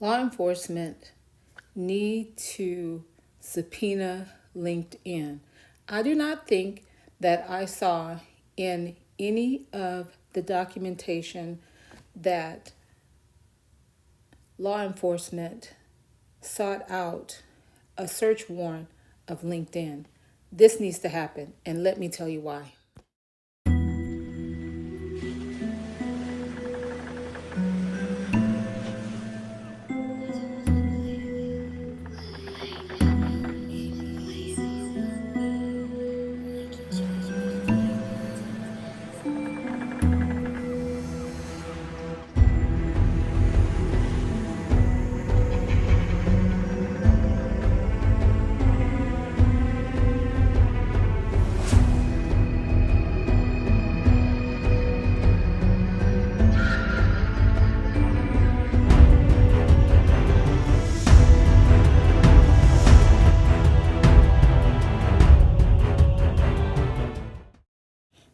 Law enforcement need to subpoena LinkedIn. I do not think that I saw in any of the documentation that law enforcement sought out a search warrant of LinkedIn. This needs to happen, and let me tell you why.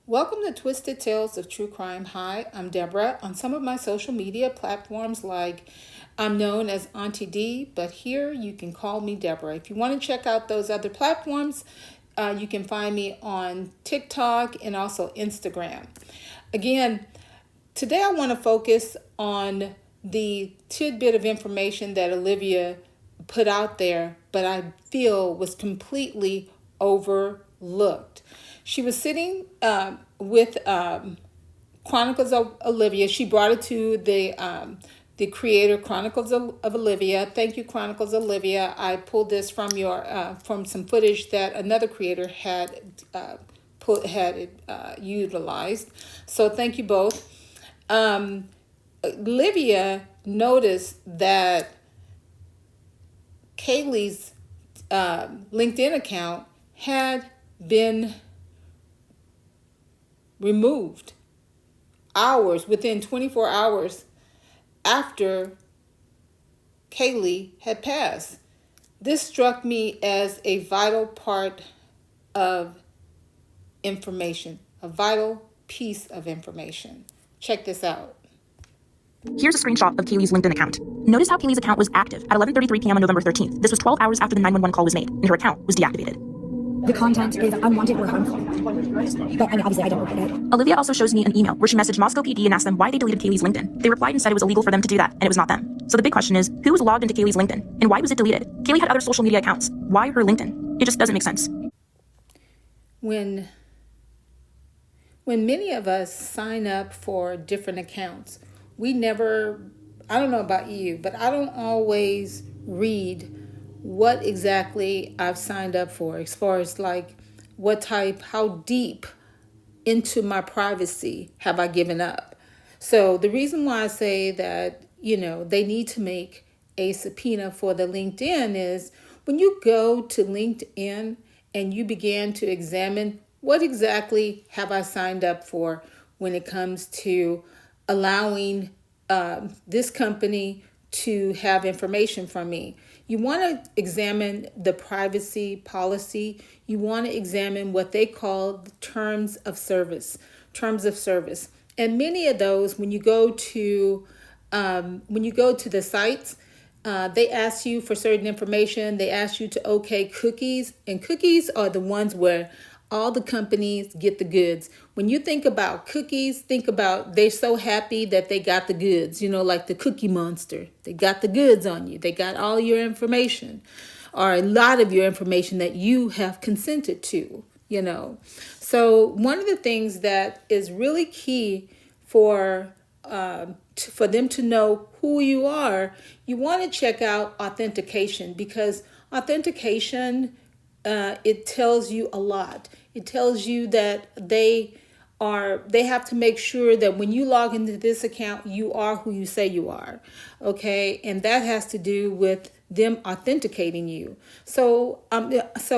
Welcome to Twisted Tales of True Crime. Hi, I'm Deborah. On some of my social media platforms, like I'm known as auntteadee, but here you can call me Deborah. If you want to check out those other platforms, you can find me on TikTok and also Instagram. Again, today I want to focus on the tidbit of information that Olivia put out there, but I feel was completely overlooked. She was sitting with Chronicles of Olivia. She brought it to the creator, Chronicles of Olivia. Thank you, Chronicles of Olivia. I pulled this from some footage that another creator had utilized. So thank you both. Olivia noticed that KAYLEE'S LinkedIn account had been removed within 24 hours after KAYLEE had passed. This struck me as a vital part of information, a vital piece of information. Check this out. Here's a screenshot of KAYLEE'S LinkedIn account. Notice how KAYLEE'S account was active at 11:33 p.m. on November 13th. This was 12 hours after the 911 call was made, and her account was deactivated. The content is unwanted or harmful. But obviously I don't look at it. Olivia also shows me an email where she messaged Moscow PD and asked them why they deleted KAYLEE'S LinkedIn. They replied and said it was illegal for them to do that, and it was not them. So the big question is, who was logged into KAYLEE'S LinkedIn, and why was it deleted? KAYLEE had other social media accounts. Why her LinkedIn? It just doesn't make sense. When many of us sign up for different accounts, I don't know about you, but I don't always read what exactly I've signed up for, as far as like how deep into my privacy have I given up. So the reason why I say that, they need to make a subpoena for the LinkedIn is when you go to LinkedIn and you begin to examine what exactly have I signed up for when it comes to allowing this company to have information from me. You want to examine the privacy policy. You want to examine what they call the terms of service. And many of those, when you go to the sites, they ask you for certain information. They ask you to okay cookies, and cookies are the ones where all the companies get the goods. When you think about cookies, think about they're so happy that they got the goods, like the Cookie Monster. They got the goods on you. They got all your information, or a lot of your information that you have consented to, So one of the things that is really key for them to know who you are, you want to check out authentication, because authentication, it tells you a lot. It tells you that they have to make sure that when you log into this account, you are who you say you are. Okay. And that has to do with them authenticating you. So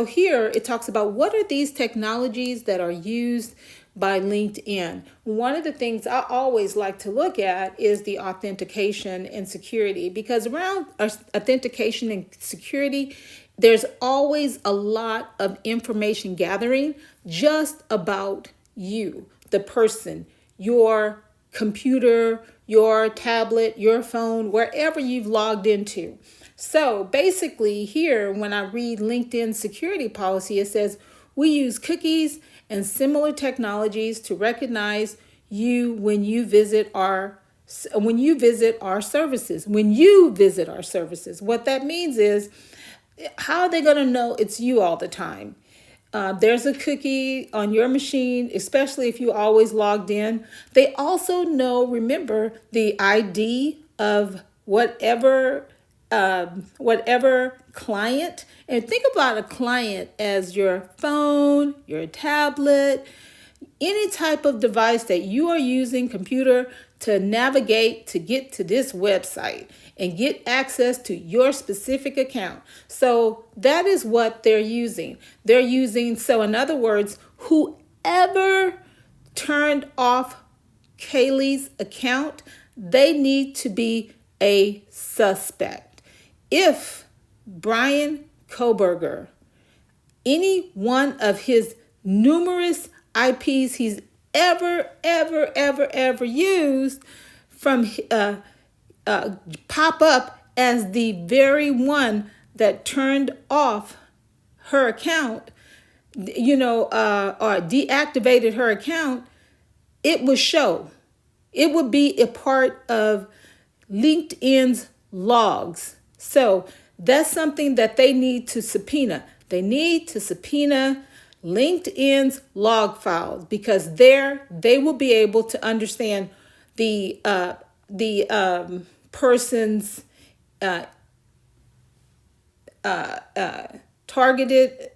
here it talks about what are these technologies that are used by LinkedIn. One of the things I always like to look at is the authentication and security, because around authentication and security, there's always a lot of information gathering just about you, the person, your computer, your tablet, your phone, wherever you've logged into. So basically here, when I read LinkedIn security policy, it says we use cookies and similar technologies to recognize you when you visit our services. When you visit our services, what that means is, how are they going to know it's you all the time? There's a cookie on your machine, especially if you always logged in. They also know, remember, the ID of whatever client. And think about a client as your phone, your tablet, any type of device that you are using, computer, to navigate to get to this website and get access to your specific account. So that is what they're using. So in other words, whoever turned off KAYLEE'S account, they need to be a suspect. If Bryan KOHBERGER, any one of his numerous IPs he's ever used from pop up as the very one that turned off her account, or deactivated her account, it would show. It would be a part of LinkedIn's logs. So that's something that they need to subpoena. They need to subpoena LinkedIn's log files, because there they will be able to understand the person's targeted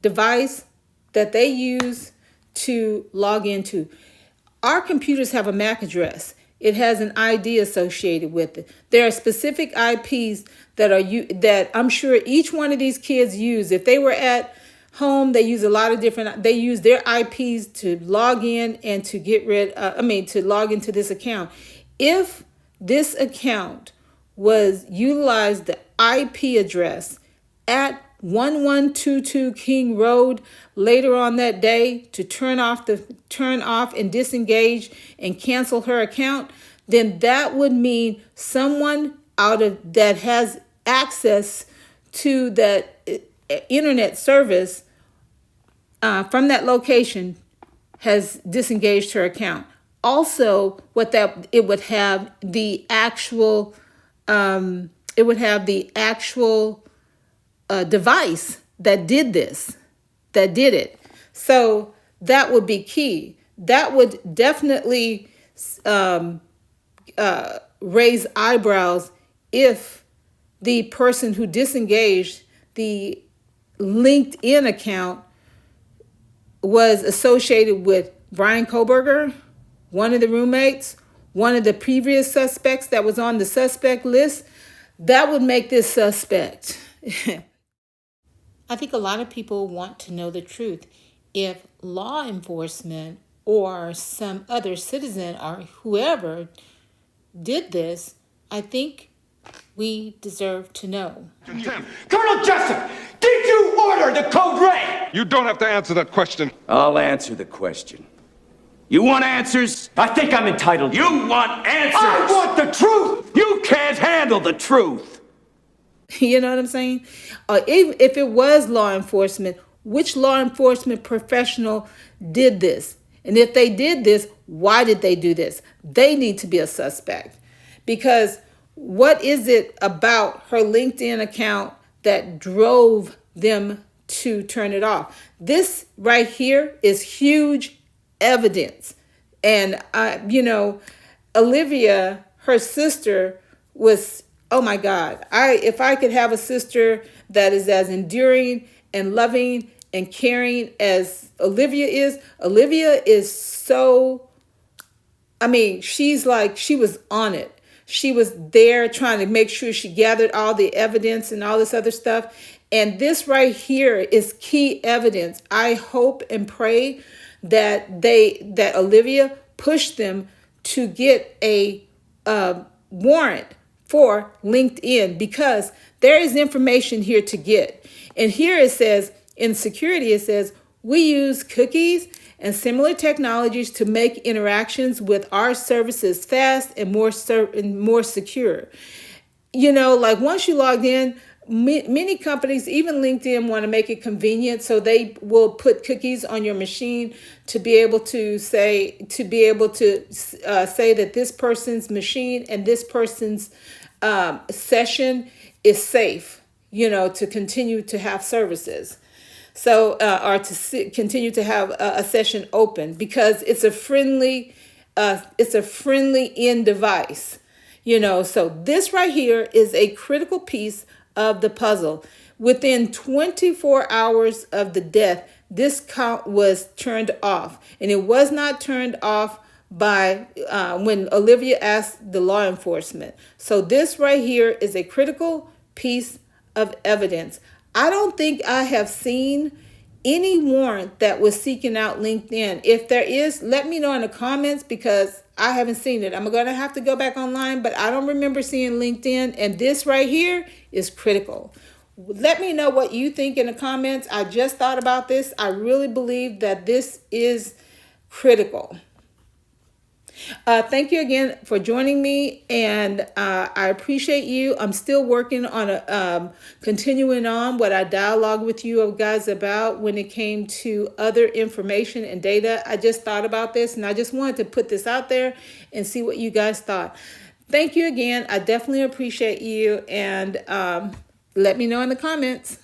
device that they use to log into. Our computers have a MAC address. It has an ID associated with it. There are specific IPs that I'm sure each one of these kids use. If they were at home, they use they use their IPs to log in and to to log into this account. If this account utilized the IP address at 1122 King Road later on that day to turn off and disengage and cancel her account, then that would mean someone that has access to that internet service from that location has disengaged her account. Also, it would have the actual device that did it. So that would be key. That would definitely raise eyebrows if the person who disengaged the LinkedIn account was associated with Bryan KOHBERGER, one of the roommates, one of the previous suspects that was on the suspect list. That would make this suspect. I think a lot of people want to know the truth. If law enforcement or some other citizen or whoever did this, I think we deserve to know. Colonel Jessup, did you order the code red? You don't have to answer that question. I'll answer the question. You want answers? I think I'm entitled. You want answers? I want the truth! You can't handle the truth! You know what I'm saying? If it was law enforcement, which law enforcement professional did this? And if they did this, why did they do this? They need to be a suspect. Because what is it about her LinkedIn account that drove them to turn it off? This right here is huge evidence. And, Olivia, her sister, was, oh my God, if I could have a sister that is as enduring and loving and caring as Olivia is so, she was on it. She was there trying to make sure she gathered all the evidence and all this other stuff. And this right here is key evidence. I hope and pray that Olivia pushed them to get a warrant for LinkedIn, because there is information here to get. And here it says, in security, it says, we use cookies and similar technologies to make interactions with our services fast and more secure. You know, like once you logged in, many companies, even LinkedIn, want to make it convenient, so they will put cookies on your machine to be able to say that this person's machine and this person's session is safe, you know, to continue to have services. So, or to continue to have a session open, because it's a friendly end device. You know, so this right here is a critical piece of the puzzle. Within 24 hours of the death, this count was turned off, and it was not turned off by when Olivia asked the law enforcement. So this right here is a critical piece of evidence. I don't think I have seen any warrant that was seeking out LinkedIn. If there is, let me know in the comments, because I haven't seen it. I'm going to have to go back online, but I don't remember seeing LinkedIn. And this right here is critical. Let me know what you think in the comments. I just thought about this. I really believe that this is critical. Thank you again for joining me, and I appreciate you. I'm still working on continuing on what I dialogue with you guys about when it came to other information and data. I just thought about this, and I just wanted to put this out there and see what you guys thought. Thank you again. I definitely appreciate you, and let me know in the comments.